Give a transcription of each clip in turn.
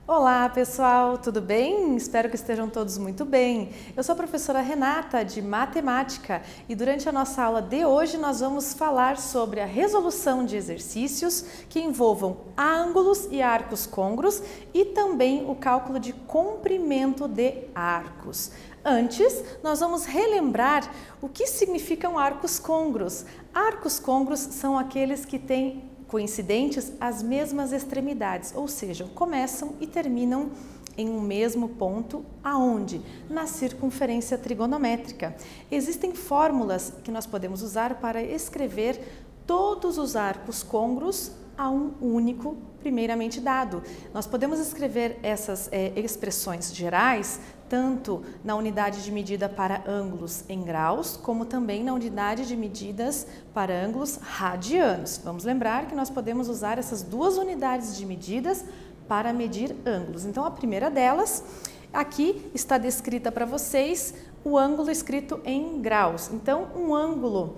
Olá pessoal, tudo bem? Espero que estejam todos muito bem. Eu sou a professora Renata de Matemática e durante a nossa aula de hoje nós vamos falar sobre a resolução de exercícios que envolvam ângulos e arcos côngruos e também o cálculo de comprimento de arcos. Antes, nós vamos relembrar o que significam arcos côngruos. Arcos côngruos são aqueles que têm coincidentes as mesmas extremidades, ou seja, começam e terminam em um mesmo ponto, aonde? Na circunferência trigonométrica. Existem fórmulas que nós podemos usar para escrever todos os arcos côngruos a um único primeiramente dado. Nós podemos escrever essas expressões gerais tanto na unidade de medida para ângulos em graus, como também na unidade de medidas para ângulos radianos. Vamos lembrar que nós podemos usar essas duas unidades de medidas para medir ângulos. Então, a primeira delas, aqui está descrita para vocês o ângulo escrito em graus. Então, um ângulo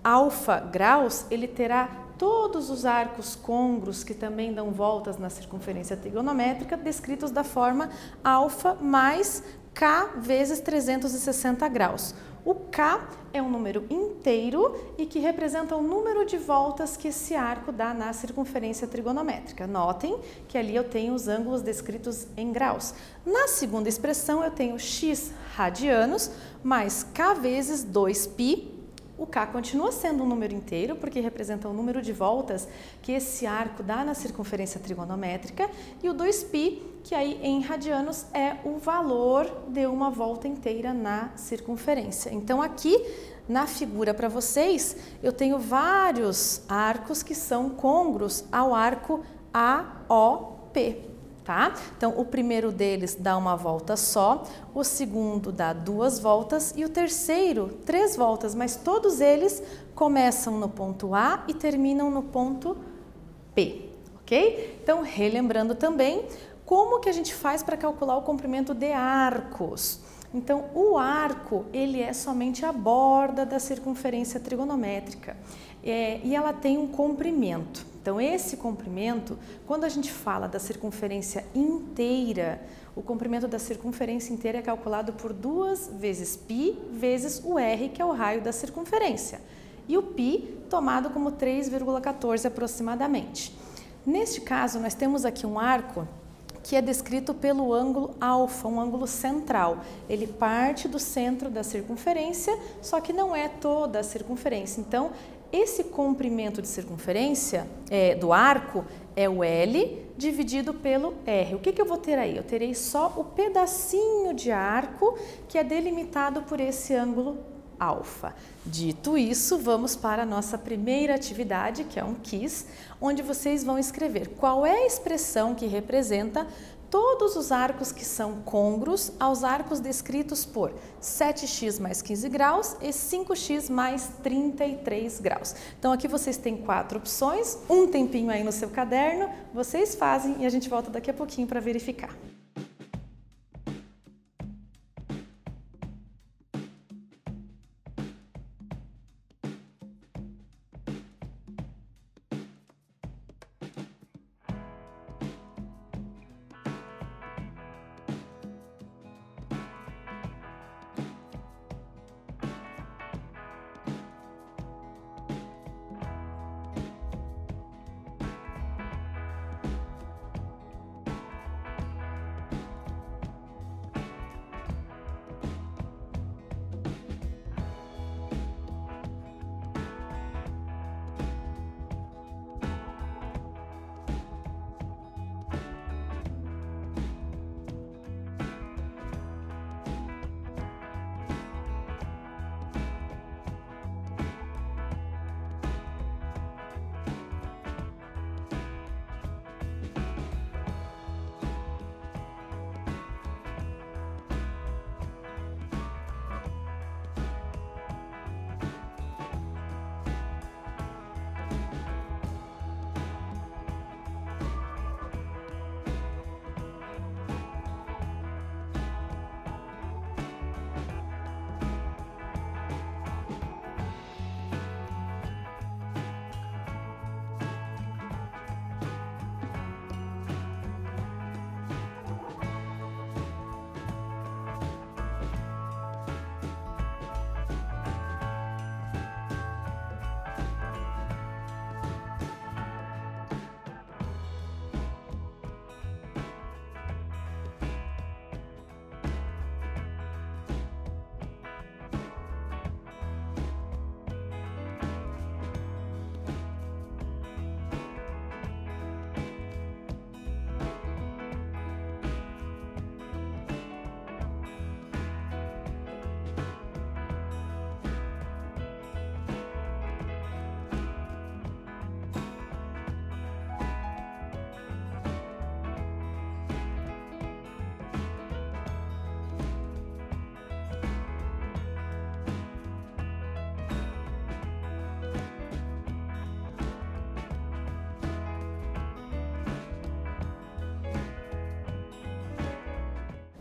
alfa graus, ele terá todos os arcos côngruos que também dão voltas na circunferência trigonométrica descritos da forma alfa mais k vezes 360 graus. O k é um número inteiro e que representa o número de voltas que esse arco dá na circunferência trigonométrica. Notem que ali eu tenho os ângulos descritos em graus. Na segunda expressão eu tenho x radianos mais k vezes 2π. O k continua sendo um número inteiro, porque representa o número de voltas que esse arco dá na circunferência trigonométrica, e o 2π, que aí em radianos é o valor de uma volta inteira na circunferência. Então aqui na figura para vocês, eu tenho vários arcos que são côngruos ao arco AOP. Tá? Então, o primeiro deles dá uma volta só, o segundo dá 2 voltas e o terceiro 3 voltas, mas todos eles começam no ponto A e terminam no ponto P, ok? Então, relembrando também como que a gente faz para calcular o comprimento de arcos. Então, o arco, ele é somente a borda da circunferência trigonométrica e ela tem um comprimento. Então, esse comprimento, quando a gente fala da circunferência inteira, o comprimento da circunferência inteira é calculado por 2 vezes π vezes o r, que é o raio da circunferência, e o π tomado como 3,14 aproximadamente. Neste caso, nós temos aqui um arco que é descrito pelo ângulo alfa, um ângulo central. Ele parte do centro da circunferência, só que não é toda a circunferência. Então, esse comprimento de circunferência do arco é o L dividido pelo R. O que eu vou ter aí? Eu terei só o pedacinho de arco que é delimitado por esse ângulo alfa. Dito isso, vamos para a nossa primeira atividade, que é um quiz, onde vocês vão escrever qual é a expressão que representa todos os arcos que são côngruos aos arcos descritos por 7x mais 15 graus e 5x mais 33 graus. Então aqui vocês têm 4 opções, um tempinho aí no seu caderno, vocês fazem e a gente volta daqui a pouquinho para verificar.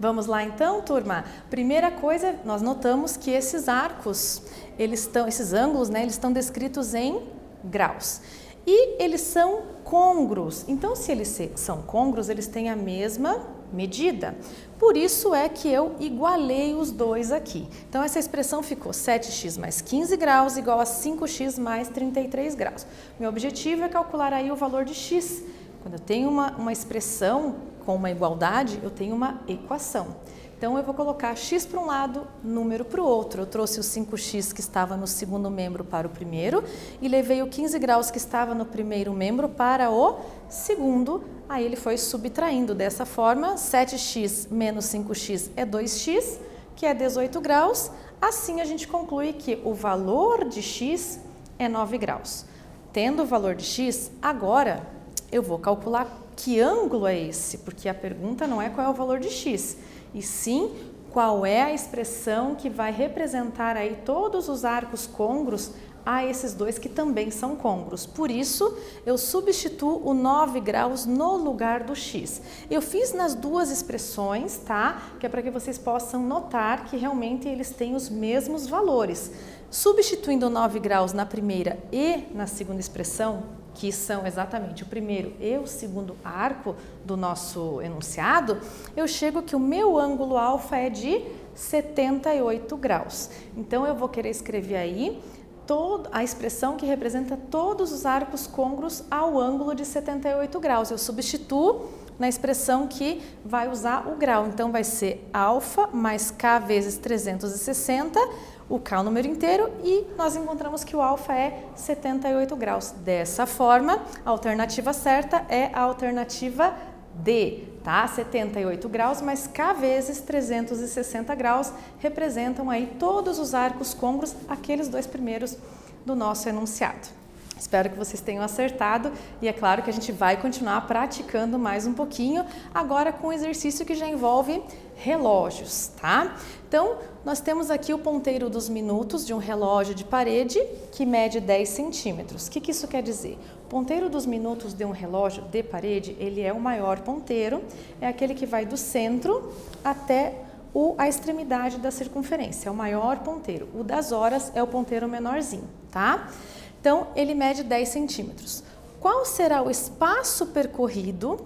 Vamos lá então, turma? Primeira coisa, nós notamos que esses arcos, esses ângulos, né, eles estão descritos em graus. E eles são côngruos. Então, se eles são côngruos, eles têm a mesma medida. Por isso é que eu igualei os dois aqui. Então, essa expressão ficou 7x mais 15 graus igual a 5x mais 33 graus. Meu objetivo é calcular aí o valor de x. Quando eu tenho uma expressão com uma igualdade, eu tenho uma equação. Então, eu vou colocar x para um lado, número para o outro. Eu trouxe o 5x que estava no segundo membro para o primeiro e levei o 15 graus que estava no primeiro membro para o segundo. Aí ele foi subtraindo dessa forma, 7x menos 5x é 2x, que é 18 graus. Assim, a gente conclui que o valor de x é 9 graus. Tendo o valor de x, agora eu vou calcular que ângulo é esse, porque a pergunta não é qual é o valor de x, e sim qual é a expressão que vai representar aí todos os arcos côngruos a esses dois que também são côngruos. Por isso, eu substituo o 9 graus no lugar do x. Eu fiz nas duas expressões, tá? Que é para que vocês possam notar que realmente eles têm os mesmos valores. Substituindo 9 graus na primeira e na segunda expressão, que são exatamente o primeiro e o segundo arco do nosso enunciado, eu chego que o meu ângulo alfa é de 78 graus. Então, eu vou querer escrever aí a expressão que representa todos os arcos côngruos ao ângulo de 78 graus. Eu substituo na expressão que vai usar o grau. Então, vai ser alfa mais k vezes 360, o k é o número inteiro, e nós encontramos que o alfa é 78 graus. Dessa forma, a alternativa certa é a alternativa D, tá? 78 graus mais k vezes 360 graus representam aí todos os arcos côngruos, aqueles dois primeiros do nosso enunciado. Espero que vocês tenham acertado e é claro que a gente vai continuar praticando mais um pouquinho, agora com um exercício que já envolve relógios, tá? Então, nós temos aqui o ponteiro dos minutos de um relógio de parede que mede 10 centímetros. O que isso quer dizer? O ponteiro dos minutos de um relógio de parede, ele é o maior ponteiro, é aquele que vai do centro até a extremidade da circunferência, é o maior ponteiro. O das horas é o ponteiro menorzinho, tá? Então, ele mede 10 centímetros. Qual será o espaço percorrido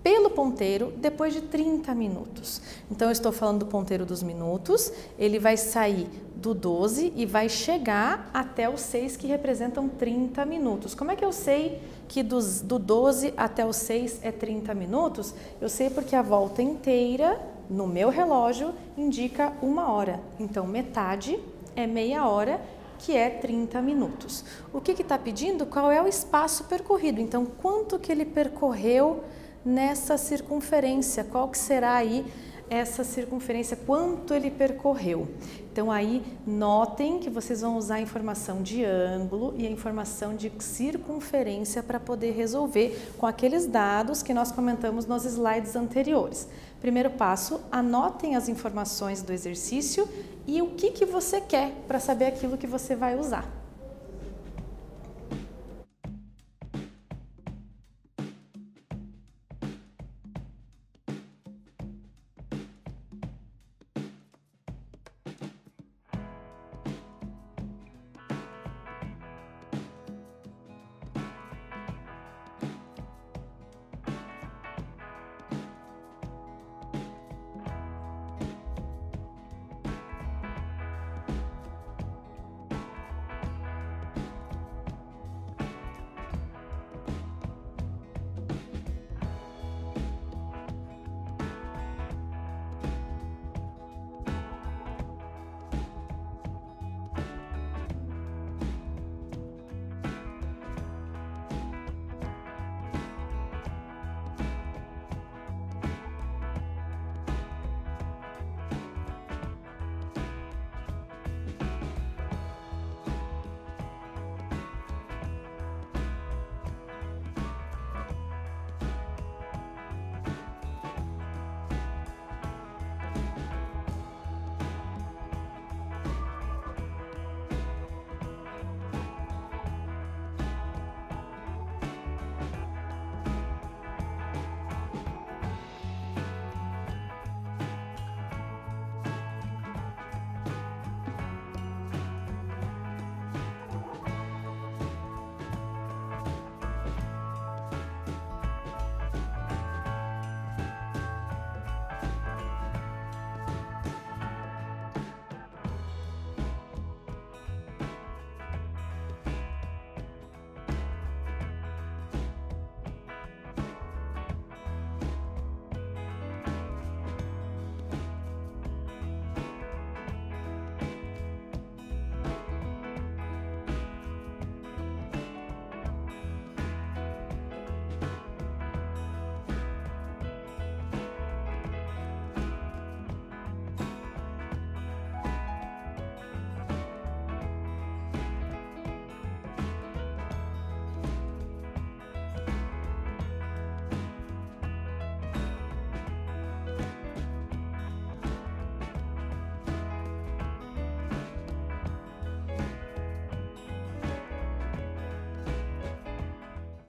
pelo ponteiro depois de 30 minutos? Então, eu estou falando do ponteiro dos minutos, ele vai sair do 12 e vai chegar até o 6, que representam 30 minutos. Como é que eu sei que do 12 até o 6 é 30 minutos? Eu sei porque a volta inteira, no meu relógio, indica 1 hora. Então, metade é meia hora, que é 30 minutos. O que está pedindo? Qual é o espaço percorrido? Então, quanto que ele percorreu nessa circunferência? Qual que será aí essa circunferência? Quanto ele percorreu? Então, aí, notem que vocês vão usar a informação de ângulo e a informação de circunferência para poder resolver com aqueles dados que nós comentamos nos slides anteriores. Primeiro passo, anotem as informações do exercício e o que você quer para saber aquilo que você vai usar.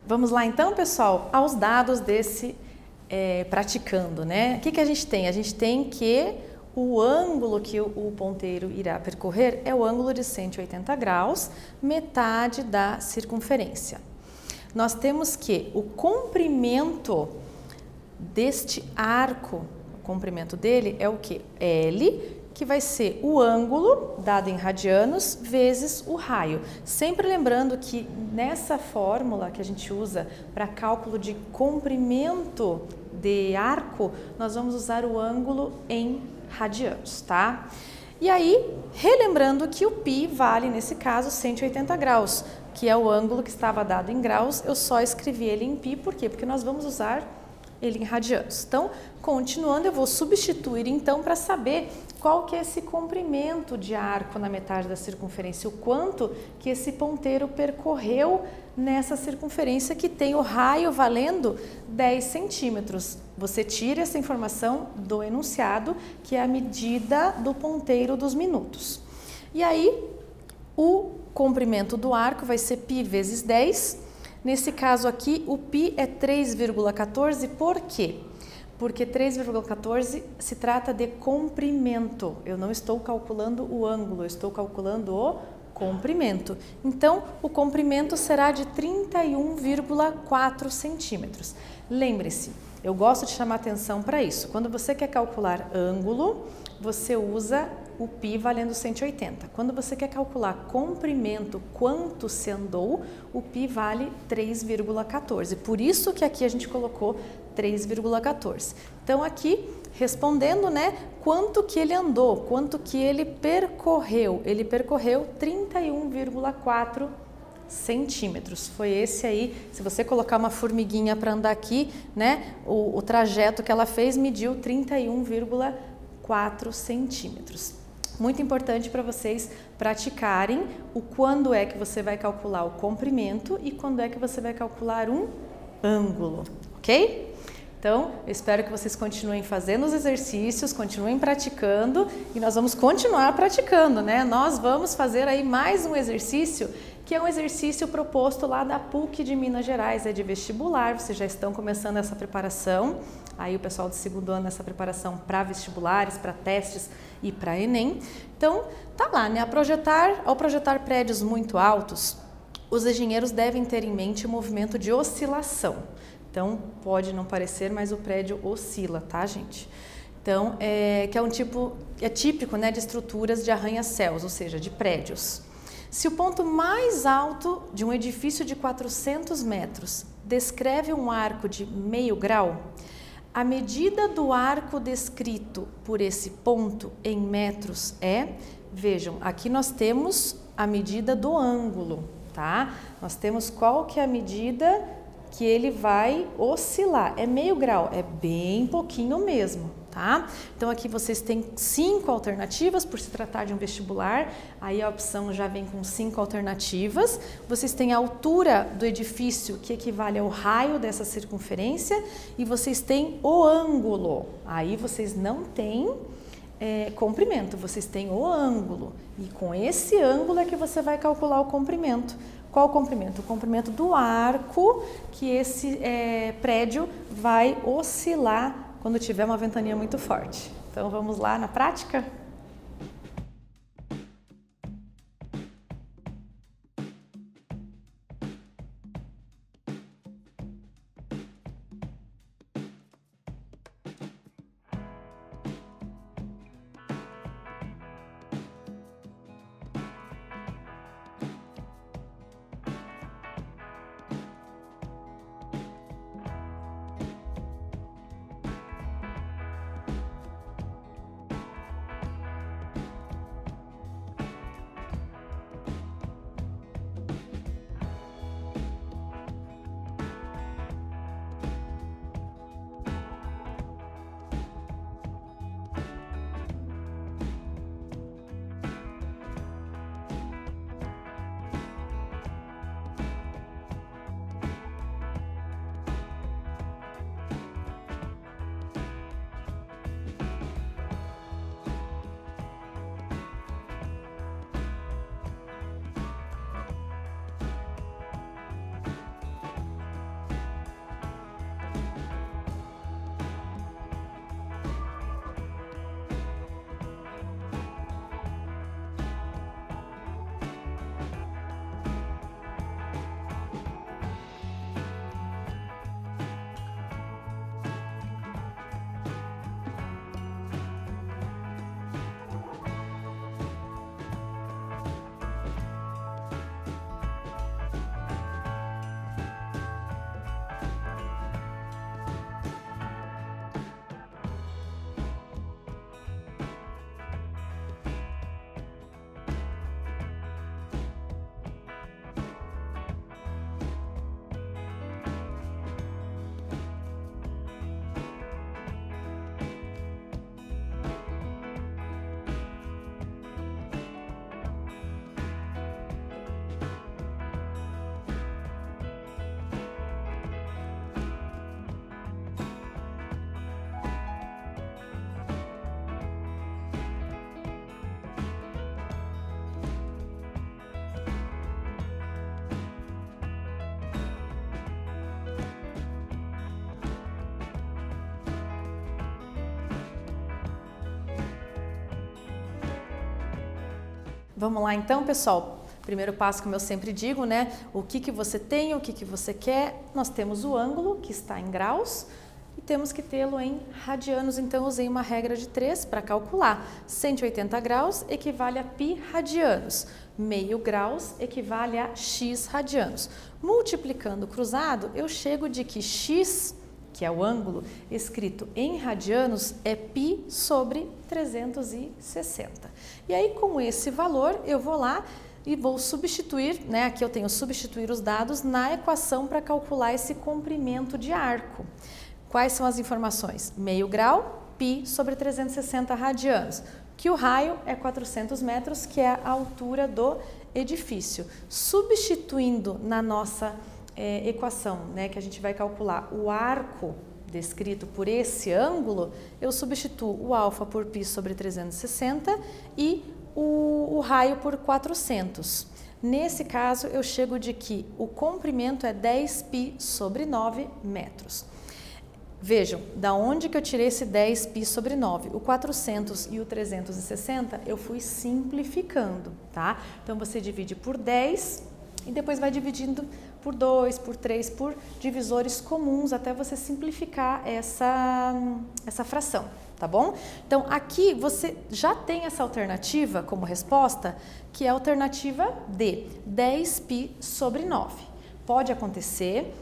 Vamos lá então, pessoal, aos dados desse praticando, né? O que a gente tem? A gente tem que o ângulo que o ponteiro irá percorrer é o ângulo de 180 graus, metade da circunferência. Nós temos que o comprimento deste arco, o comprimento dele é o que? L, que vai ser o ângulo, dado em radianos, vezes o raio. Sempre lembrando que nessa fórmula que a gente usa para cálculo de comprimento de arco, nós vamos usar o ângulo em radianos, tá? E aí, relembrando que o π vale, nesse caso, 180 graus, que é o ângulo que estava dado em graus, eu só escrevi ele em π, por quê? Porque nós vamos usar ele em radianos. Então, continuando, eu vou substituir então para saber qual que é esse comprimento de arco na metade da circunferência, o quanto que esse ponteiro percorreu nessa circunferência que tem o raio valendo 10 centímetros. Você tira essa informação do enunciado, que é a medida do ponteiro dos minutos. E aí, o comprimento do arco vai ser π vezes 10. Nesse caso aqui, o π é 3,14, por quê? Porque 3,14 se trata de comprimento. Eu não estou calculando o ângulo, eu estou calculando o comprimento. Então, o comprimento será de 31,4 centímetros. Lembre-se, eu gosto de chamar atenção para isso. Quando você quer calcular ângulo, você usa o π valendo 180. Quando você quer calcular comprimento, quanto se andou, o π vale 3,14. Por isso que aqui a gente colocou 3,14. Então aqui, respondendo, né, quanto que ele andou, quanto que ele percorreu. Ele percorreu 31,4 centímetros. Foi esse aí, se você colocar uma formiguinha para andar aqui, né, o trajeto que ela fez mediu 31,4 centímetros. Muito importante para vocês praticarem o quando é que você vai calcular o comprimento e quando é que você vai calcular um ângulo, ok? Então, eu espero que vocês continuem fazendo os exercícios, continuem praticando e nós vamos continuar praticando, né? Nós vamos fazer aí mais um exercício que é um exercício proposto lá da PUC de Minas Gerais, é de vestibular, vocês já estão começando essa preparação, aí o pessoal do segundo ano nessa preparação para vestibulares, para testes e para Enem. Então, tá lá, né? Ao projetar prédios muito altos, os engenheiros devem ter em mente o movimento de oscilação. Então, pode não parecer, mas o prédio oscila, tá, gente? Então, que é um tipo, é típico, né, de estruturas de arranha-céus, ou seja, de prédios. Se o ponto mais alto de um edifício de 400 metros descreve um arco de meio grau, a medida do arco descrito por esse ponto em metros é, vejam, aqui nós temos a medida do ângulo, tá? Nós temos qual que é a medida que ele vai oscilar, é meio grau, é bem pouquinho mesmo, tá? Então aqui vocês têm 5 alternativas, por se tratar de um vestibular, aí a opção já vem com 5 alternativas. Vocês têm a altura do edifício, que equivale ao raio dessa circunferência, e vocês têm o ângulo, aí vocês não têm comprimento, vocês têm o ângulo, e com esse ângulo é que você vai calcular o comprimento. Qual o comprimento? O comprimento do arco que esse prédio vai oscilar quando tiver uma ventania muito forte. Então vamos lá na prática? Vamos lá então, pessoal. Primeiro passo, como eu sempre digo, né? O que você tem, o que você quer. Nós temos o ângulo, que está em graus, e temos que tê-lo em radianos. Então, eu usei uma regra de 3 para calcular. 180 graus equivale a π radianos. Meio graus equivale a x radianos. Multiplicando cruzado, eu chego de que x, que é o ângulo, escrito em radianos, é π sobre 360. E aí, com esse valor, eu vou lá e vou substituir, né? Aqui eu tenho substituir os dados na equação para calcular esse comprimento de arco. Quais são as informações? Meio grau, π sobre 360 radianos. Que o raio é 400 metros, que é a altura do edifício. Substituindo na nossa equação, né, que a gente vai calcular o arco descrito por esse ângulo, eu substituo o alfa por π sobre 360 e o raio por 400. Nesse caso, eu chego de que o comprimento é 10π sobre 9 metros. Vejam, da onde que eu tirei esse 10π sobre 9? O 400 e o 360 eu fui simplificando, tá? Então, você divide por 10 e depois vai dividindo por 2, por 3, por divisores comuns, até você simplificar essa fração, tá bom? Então, aqui você já tem essa alternativa como resposta, que é a alternativa D, 10π sobre 9. Pode acontecer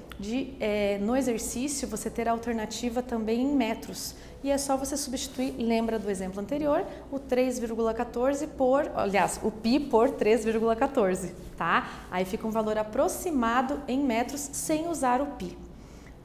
no exercício você ter a alternativa também em metros, e é só você substituir, lembra do exemplo anterior, o 3,14 o π por 3,14, tá? Aí fica um valor aproximado em metros sem usar o π,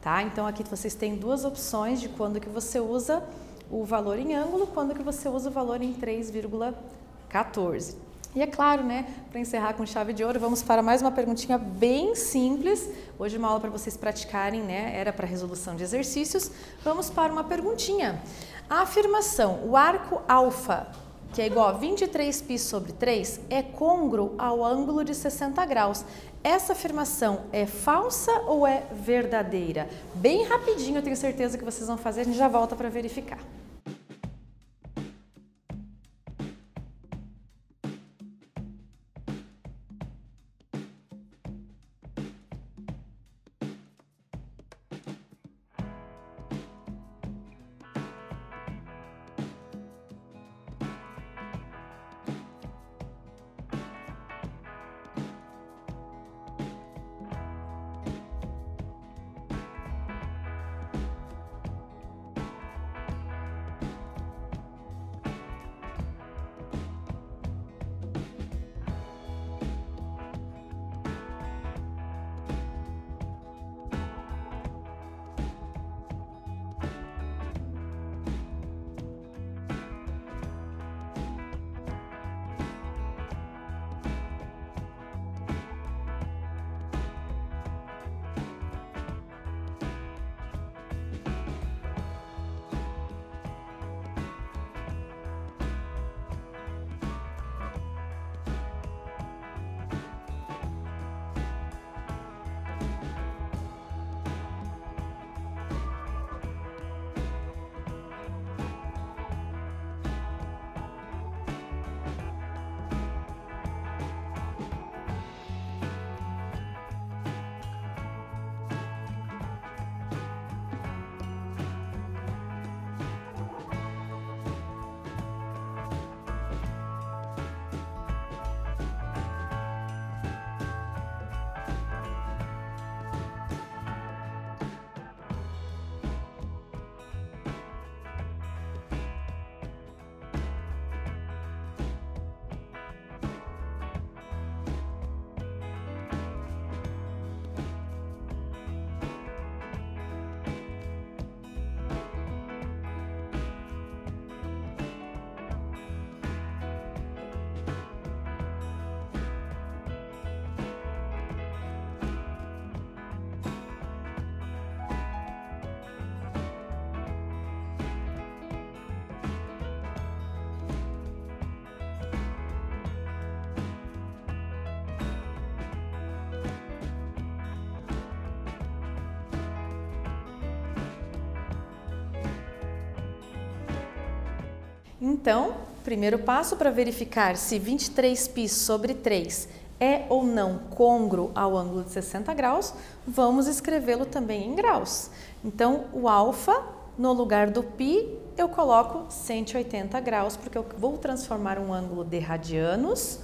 tá? Então aqui vocês têm duas opções de quando que você usa o valor em ângulo, quando que você usa o valor em 3,14. E é claro, né, para encerrar com chave de ouro, vamos para mais uma perguntinha bem simples. Hoje uma aula para vocês praticarem, né, era para resolução de exercícios. Vamos para uma perguntinha. A afirmação, o arco alfa, que é igual a 23π sobre 3, é côngruo ao ângulo de 60 graus. Essa afirmação é falsa ou é verdadeira? Bem rapidinho, eu tenho certeza que vocês vão fazer, a gente já volta para verificar. Então, Primeiro passo para verificar se 23π sobre 3 é ou não côngruo ao ângulo de 60 graus, vamos escrevê-lo também em graus. Então, o alfa, no lugar do π, eu coloco 180 graus, porque eu vou transformar um ângulo de radianos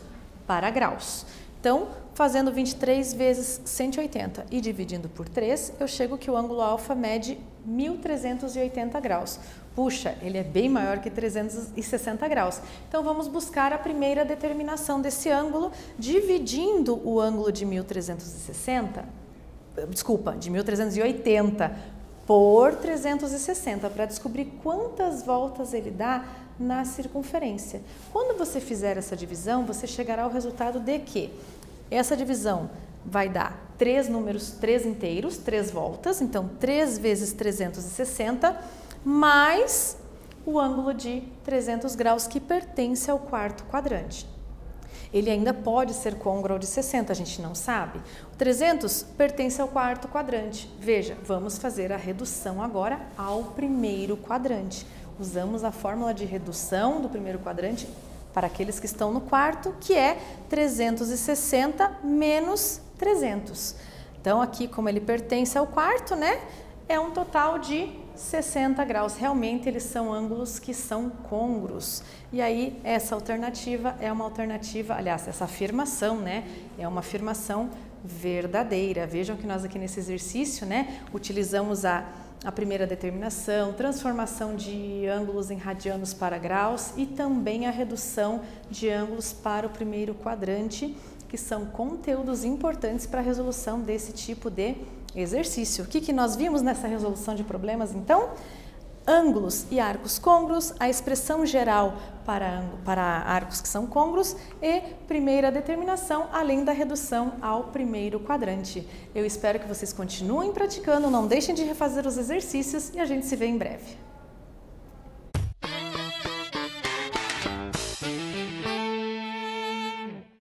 para graus. Então, fazendo 23 vezes 180 e dividindo por 3, eu chego que o ângulo alfa mede 1.380 graus. Puxa, ele é bem maior que 360 graus. Então, vamos buscar a primeira determinação desse ângulo, dividindo o ângulo de 1.380 por 360, para descobrir quantas voltas ele dá na circunferência. Quando você fizer essa divisão, você chegará ao resultado de que essa divisão vai dar 3 números, 3 inteiros, 3 voltas, então 3 vezes 360, mais o ângulo de 300 graus que pertence ao quarto quadrante. Ele ainda pode ser côngruo ao de 60, a gente não sabe. O 300 pertence ao quarto quadrante. Veja, vamos fazer a redução agora ao primeiro quadrante. Usamos a fórmula de redução do primeiro quadrante para aqueles que estão no quarto, que é 360 menos 300. Então, aqui, como ele pertence ao quarto, né, é um total de 60 graus. Realmente, eles são ângulos que são côngruos. E aí, essa alternativa é uma alternativa, aliás, essa afirmação, né, é uma afirmação verdadeira. Vejam que nós aqui nesse exercício, né, utilizamos a primeira determinação, transformação de ângulos em radianos para graus e também a redução de ângulos para o primeiro quadrante, que são conteúdos importantes para a resolução desse tipo de exercício. O que nós vimos nessa resolução de problemas, então? Ângulos e arcos côngruos, a expressão geral para arcos que são côngruos e primeira determinação, além da redução ao primeiro quadrante. Eu espero que vocês continuem praticando, não deixem de refazer os exercícios e a gente se vê em breve.